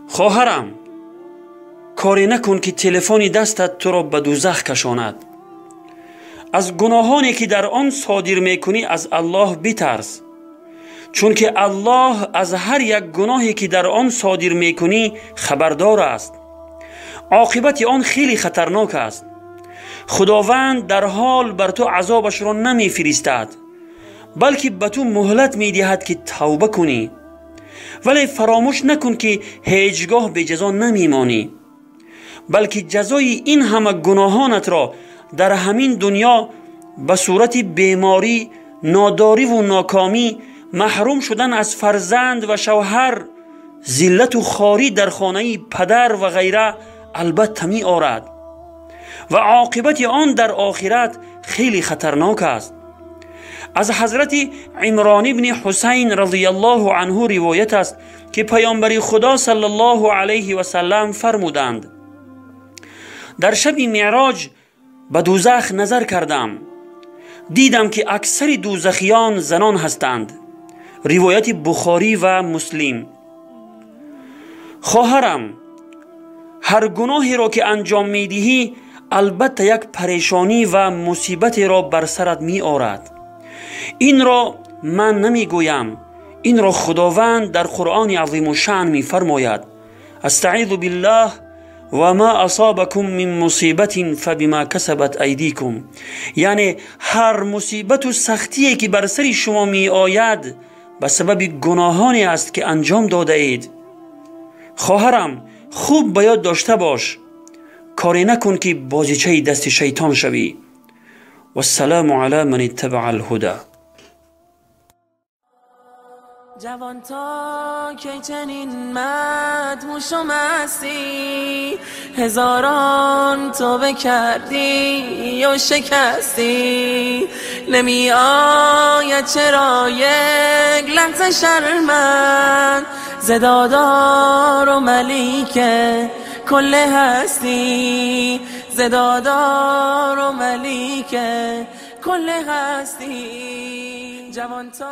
خواهرم، کاری نکن که تلفن دستت تو را به دوزخ کشاند. از گناهانی که در آن صادر میکنی از الله بترس، چون که الله از هر یک گناهی که در آن صادر میکنی خبردار است. عاقبت آن خیلی خطرناک است. خداوند در حال بر تو عذابش را نمی فرستد، بلکه به تو مهلت می دهد که توبه کنی. ولی فراموش نکن که هیچگاه به جزا نمی مانی، بلکه جزای این همه گناهانت را در همین دنیا به صورت بیماری، ناداری و ناکامی، محروم شدن از فرزند و شوهر، ذلت و خواری در خانه پدر و غیره البته می آرد و عاقبت آن در آخرت خیلی خطرناک است. از حضرت عمران ابن حسین رضی الله عنه روایت است که پیامبر خدا صلی الله علیه و سلم فرمودند: در شب معراج به دوزخ نظر کردم، دیدم که اکثر دوزخیان زنان هستند. روایت بخاری و مسلم. خواهرم، هر گناهی را که انجام میدهی البته یک پریشانی و مصیبت را بر سرت می آورد. این را من نمی گویم، این را خداوند در قرآن عظیم الشأن می فرماید: استعیذ بالله و ما اصابکم من مصیبت فبما کسبت ایدیکم. یعنی هر مصیبت و سختی که بر سر شما می آید به سبب گناهانی است که انجام داده اید. خواهرم، خوب به یاد داشته باش، کاری نکن که بازیچه دست شیطان شوی. و السلام علی من اتبع الهدى. جوان تا که چنین مدهوش و مستی، هزاران توبه کردی و شکستی، نمی آید چرا یک لحظه شرمند ز دادار و ملیک کل هستی، ز دادار و ملیک کل هستی. جوان تا